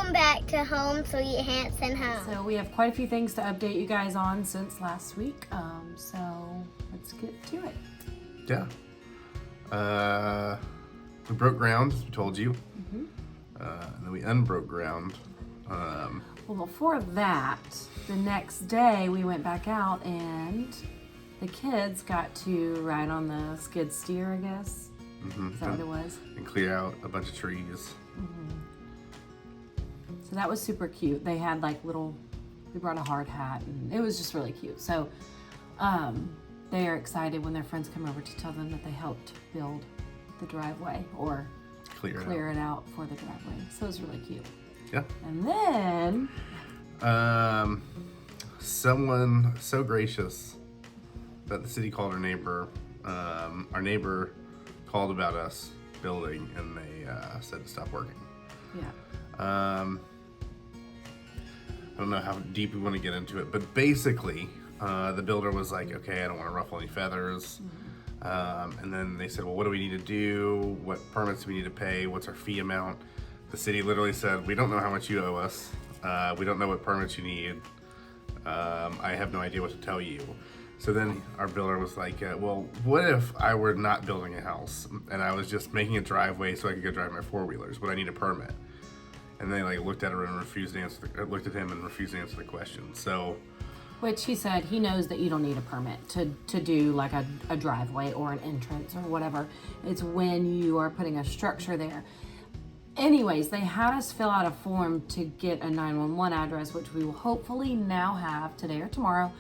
Welcome back to Home Sweet Hanson Home. So we have quite a few things to update you guys on since last week. So let's get to it. Yeah. We broke ground, as we told you. And then we unbroke ground. Well, before that, the next day we went back out and the kids got to ride on the skid steer, I guess. Is that what it was? And clear out a bunch of trees. So that was super cute. They had like we brought a hard hat and it was just really cute. So they are excited when their friends come over to tell them that they helped build the driveway or clear it out for the driveway. So it was really cute. Yeah. And then someone so gracious that the city called our neighbor. Our neighbor called about us building and they said to stop working. Yeah. I don't know how deep we want to get into it, but basically the builder was like, okay, I don't want to ruffle any feathers. And then they said, well, what do we need to do? What permits do we need to pay? What's our fee amount? The city literally said, we don't know how much you owe us. We don't know what permits you need. I have no idea what to tell you. So then our builder was like, well, what if I were not building a house and I was just making a driveway so I could go drive my four-wheelers? Would I need a permit? And they looked at her and refused to answer. Looked at him and refused to answer the question. So, which he said he knows that you don't need a permit to do like a driveway or an entrance or whatever. It's when you are putting a structure there. Anyways, they had us fill out a form to get a 911 address, which we will hopefully now have today or tomorrow.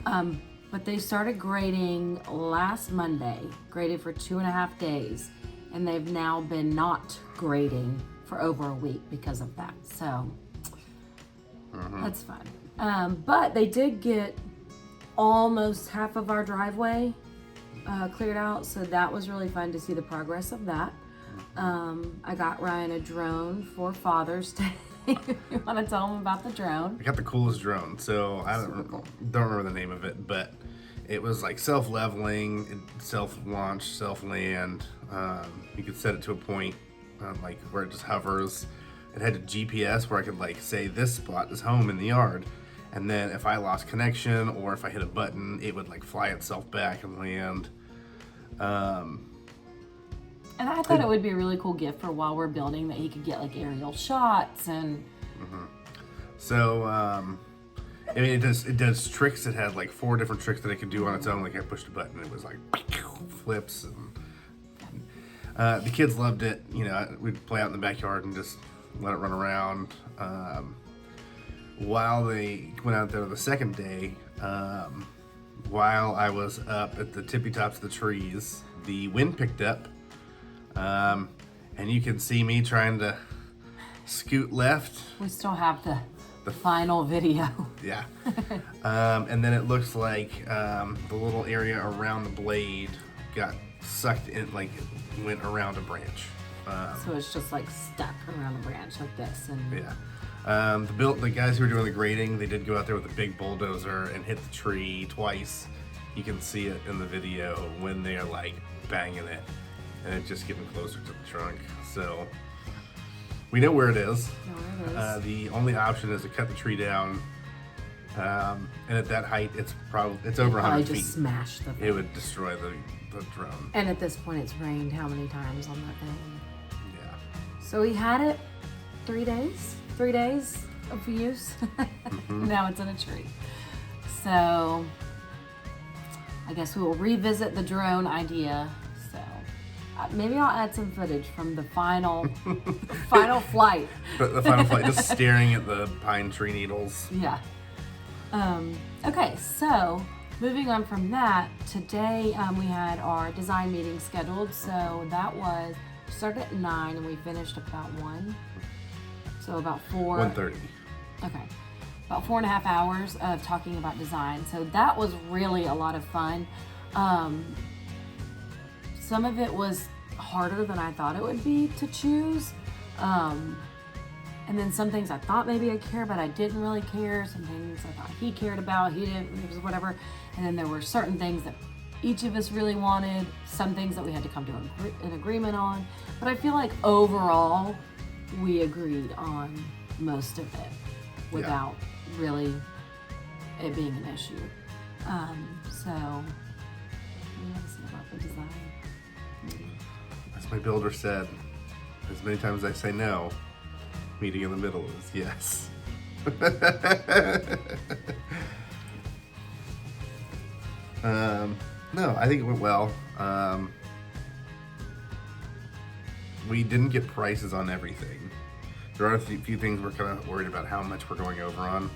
But they started grading last Monday, graded for 2.5 days, and they've now been not grading for over a week because of that. So that's fun. But they did get almost half of our driveway cleared out, so that was really fun to see the progress of that. I got Ryan a drone for Father's Day. You want to tell him about the drone? I got the coolest drone. So I don't remember the name of it, but it was like self-leveling, self-launch, self-land. You could set it to a point like where it just hovers. It had a GPS where I could like say this spot is home in the yard, and then if I lost connection or if I hit a button, it would like fly itself back and land. And I thought it would be a really cool gift for while we're building, that he could get like aerial shots and. So I mean, it does tricks. It had like 4 different tricks that it could do on its own. Like I pushed a button, it was like flips and. The kids loved it. You know, we'd play out in the backyard and just let it run around. While they went out there the second day, while I was up at the tippy tops of the trees, the wind picked up. And you can see me trying to scoot left. We still have the final video. Yeah. And then it looks like the little area around the blade got sucked in, like went around a branch. So it's just like stuck around the branch like this. And yeah. The guys who were doing the grading, they did go out there with a big bulldozer and hit the tree twice. You can see it in the video when they're like banging it, and it's just getting closer to the trunk. So we know where it is. The only option is to cut the tree down. And at that height, it's over 100 feet. Just smash the thing. It would destroy the drone. And at this point, it's rained how many times on that thing? Yeah. So we had it 3 days. 3 days of use. Now it's in a tree. So I guess we will revisit the drone idea. So maybe I'll add some footage from the final flight. The final flight, just staring at the pine tree needles. Yeah. Okay, so moving on from that, today we had our design meeting scheduled. So that started at 9 and we finished about 1. So about 1:30. Okay. About 4.5 hours of talking about design. So that was really a lot of fun. Some of it was harder than I thought it would be to choose. And then some things I thought maybe I'd care, but I didn't really care. Some things I thought he cared about, he didn't, it was whatever. And then there were certain things that each of us really wanted, some things that we had to come to an agreement on. But I feel like overall, we agreed on most of it without really it being an issue. So what do you want to say about the design? As my builder said, as many times as I say no, meeting in the middle is yes. No, I think it went well. We didn't get prices on everything. There are a few things we're kind of worried about how much we're going over on.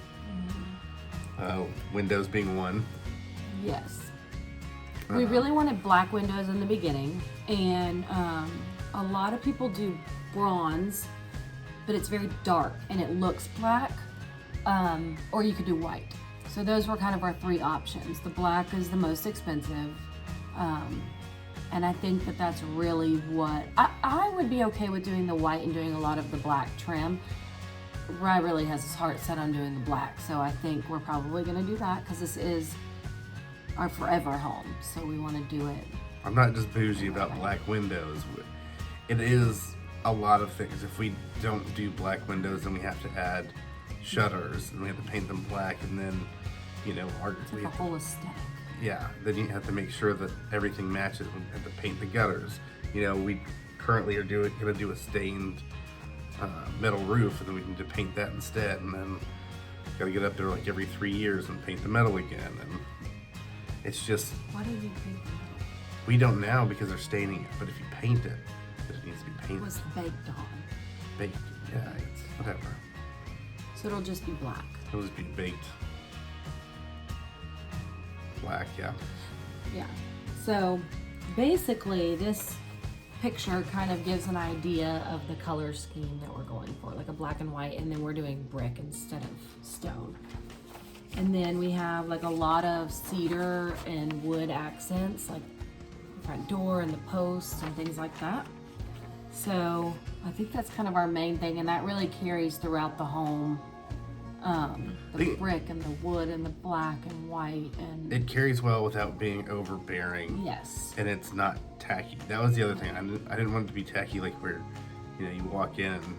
Windows being one. Yes. We really wanted black windows in the beginning, and a lot of people do bronze, but it's very dark and it looks black, or you could do white. So those were kind of our three options. The black is the most expensive, and I think that that's really what I would be okay with doing the white and doing a lot of the black trim. Rye really has his heart set on doing the black, so I think we're probably going to do that because this is our forever home, so we want to do it. I'm not just bougie about black windows. It is a lot of things. If we don't do black windows, then we have to add shutters, and we have to paint them black, and then, you know, The whole aesthetic. yeah, then you have to make sure that everything matches. We have to paint the gutters. You know, we currently are going to do a stained metal roof, and then we need to paint that instead, and then got to get up there like every 3 years and paint the metal again, and it's just, Why do you think that? we don't now because they're staining it, but if you paint it, it needs to be It painted. was baked on, Baked, yeah, it's whatever. so it'll just be black. It'll just be baked black, yeah. Yeah. So basically, this picture kind of gives an idea of the color scheme that we're going for, like a black and white, and then we're doing brick instead of stone. And then we have like a lot of cedar and wood accents, like the front door and the posts and things like that. So I think that's kind of our main thing, and that really carries throughout the home. The brick and the wood and the black and white and It carries well without being overbearing. yes. And it's not tacky. That was the other thing. I didn't want it to be tacky, like where, you know, you walk in and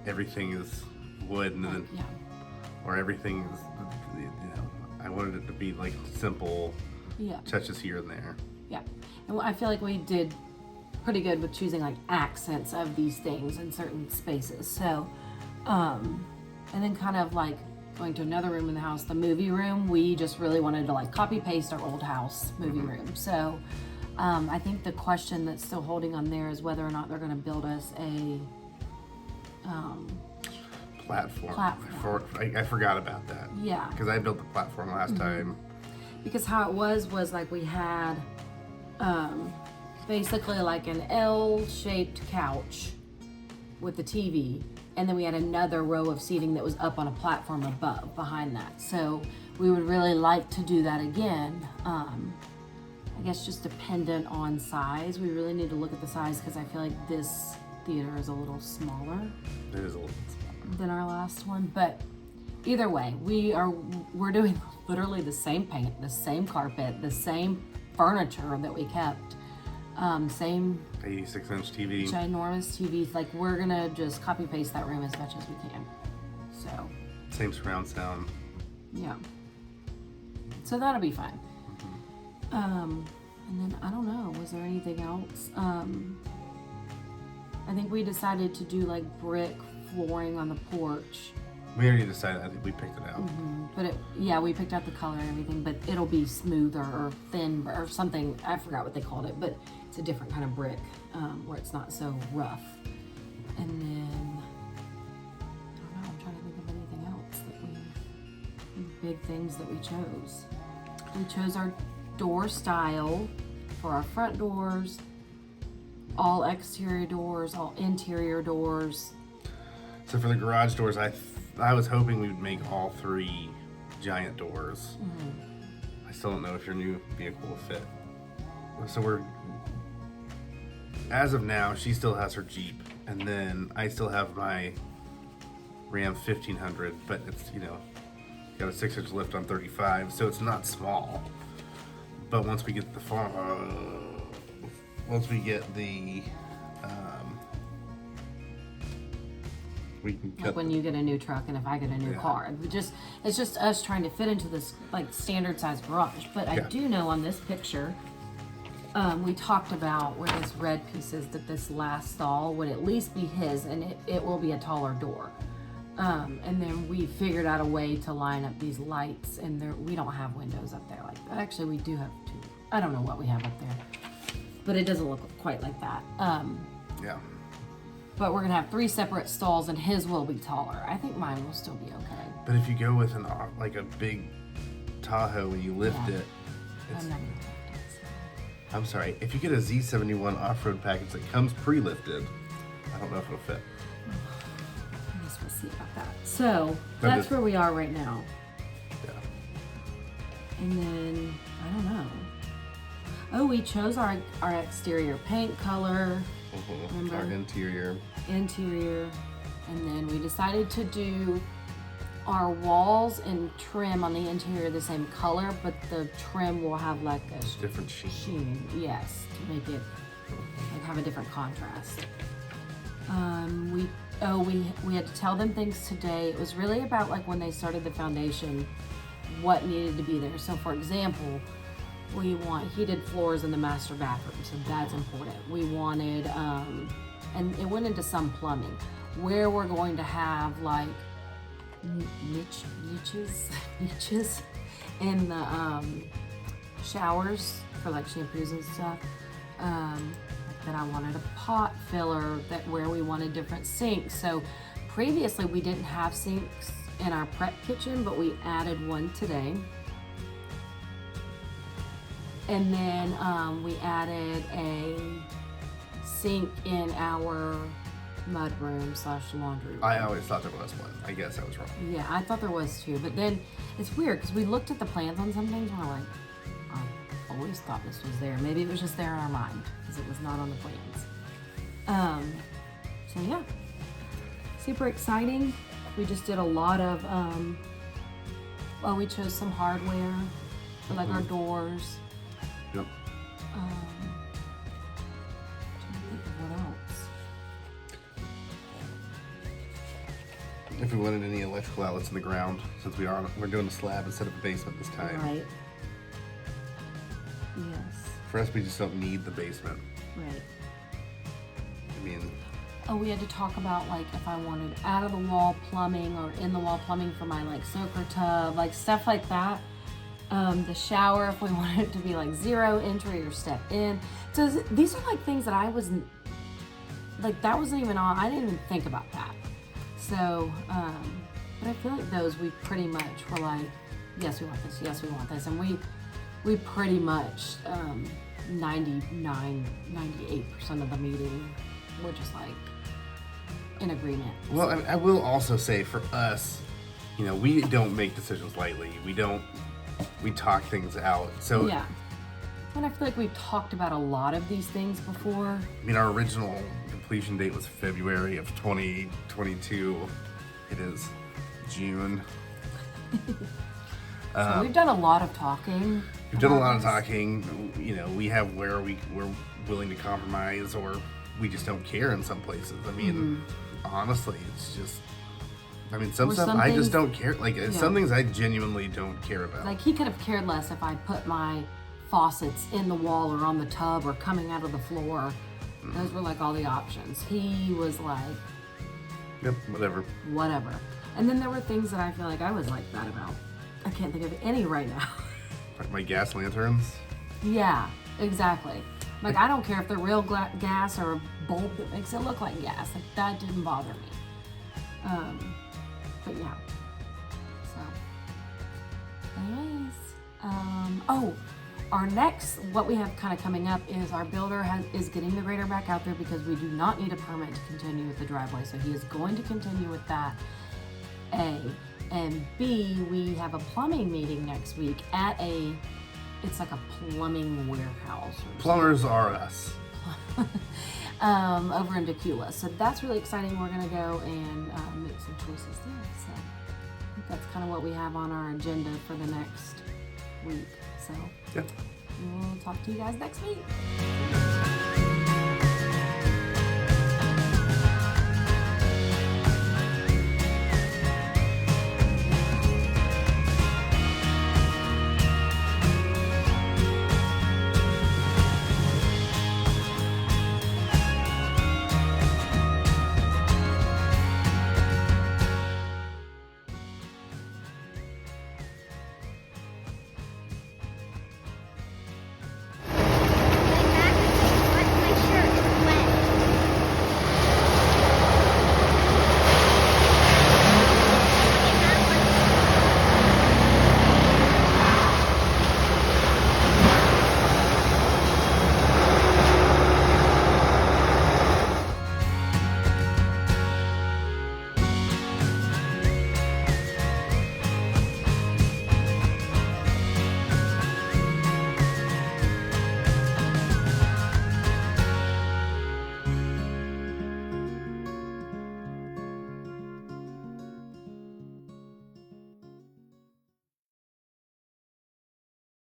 everything is wood, and then, Yeah. or everything is, you know, I wanted it to be like simple Yeah. touches here and there. Yeah. And I feel like we did pretty good with choosing like accents of these things in certain spaces. So, and then kind of like going to another room in the house, the movie room, we just really wanted to like copy paste our old house movie room. So, I think the question that's still holding on there is whether or not they're going to build us a, Platform. Platform. I forgot about that. yeah. Because I built the platform last time. Because how it was like we had basically like an L-shaped couch with the TV, and then we had another row of seating that was up on a platform above behind that. So we would really like to do that again. I guess just dependent on size. We really need to look at the size because I feel like this theater is a little smaller It is a little bit smaller. than our last one, but either way, we're doing literally the same paint, the same carpet, the same furniture that we kept, same 86-inch TV. ginormous TV. Like we're gonna just copy paste that room as much as we can. So Same surround sound. yeah, so that'll be fine. And then I don't know, was there anything else? I think we decided to do like brick flooring on the porch. We already decided. I think we picked it out. But we picked out the color and everything, but it'll be smoother or thin or something. I forgot what they called it, but it's a different kind of brick where it's not so rough. And then, I don't know, I'm trying to think of anything else big things that we chose. We chose our door style for our front doors, all exterior doors, all interior doors. So for the garage doors, I was hoping we would make all 3 giant doors. I still don't know if your new vehicle will fit. So as of now, she still has her Jeep, and then I still have my Ram 1500, but it's, you know, got a 6-inch lift on 35, so it's not small. But once we get the we can cut. Like when you get a new truck and if I get a new car. It's just us trying to fit into this like standard size garage. But I do know on this picture, we talked about where this red piece is, that this last stall would at least be his, and it will be a taller door. And then we figured out a way to line up these lights, and we don't have windows up there like that. Actually, we do have two. I don't know what we have up there, but it doesn't look quite like that. Yeah. But we're gonna have 3 separate stalls, and his will be taller. I think mine will still be okay. But if you go with like a big Tahoe and you lift it, it's, I'm not gonna lift it, so. I'm sorry, if you get a Z71 off-road package that comes pre-lifted, I don't know if it'll fit. I guess we'll see about that. So that's where we are right now. Yeah. And then I don't know. Oh, we chose our exterior paint color. Remember? Our interior, and then we decided to do our walls and trim on the interior the same color, but the trim will have like a different sheen. Yes, to make it like have a different contrast. We had to tell them things today. It was really about like when they started the foundation, what needed to be there. So for example, we want heated floors in the master bathroom, so that's important. We wanted, and it went into some plumbing, where we're going to have like niches in the showers for like shampoos and stuff. Then I wanted a pot filler where we wanted different sinks. So previously we didn't have sinks in our prep kitchen, but we added one today. And then we added a sink in our mudroom / laundry room. I always thought there was one. I guess I was wrong. Yeah, I thought there was too. But then it's weird because we looked at the plans on some things and we're like, I always thought this was there. Maybe it was just there in our mind because it was not on the plans. So yeah, super exciting. We just did a lot of, we chose some hardware for like our doors. Yep. Trying to think of what else. If we wanted any electrical outlets in the ground, since we're doing a slab instead of a basement this time. Right. Yes. For us, we just don't need the basement. Right. I mean. Oh, we had to talk about like if I wanted out of the wall plumbing or in the wall plumbing for my like soaker tub, like stuff like that. The shower, if we wanted it to be like 0 entry or step in. So these are like things that I wasn't, like that wasn't even on, I didn't even think about that. So, but I feel like those we pretty much were like, yes, we want this, yes, we want this. And we pretty much, 99, 98% of the meeting were just like in agreement. Well, I will also say for us, you know, we don't make decisions lightly. We talk things out. So yeah. And I feel like we've talked about a lot of these things before. I mean, our original completion date was February of 2022. It is June. So we've done a lot of talking. We've done a lot of talking. You know, we have where we're willing to compromise, or we just don't care in some places. I mean, honestly, it's just. I mean, some stuff I just don't care. Like, some things I genuinely don't care about. Like, he could have cared less if I put my faucets in the wall or on the tub or coming out of the floor. Those were like all the options. He was like, yep, whatever. And then there were things that I feel like I was like that about. I can't think of any right now. Like my gas lanterns? Yeah, exactly. Like, I don't care if they're real gas or a bulb that makes it look like gas. Like, that didn't bother me. But yeah. So, anyways. Our next, what we have kind of coming up is our builder is getting the grader back out there because we do not need a permit to continue with the driveway. So he is going to continue with that, A. And B, we have a plumbing meeting next week at it's like a plumbing warehouse. Plumbers are us. Over in Decula. So that's really exciting. We're going to go and make some choices there. So I think that's kind of what we have on our agenda for the next week. So yeah. we'll talk to you guys next week.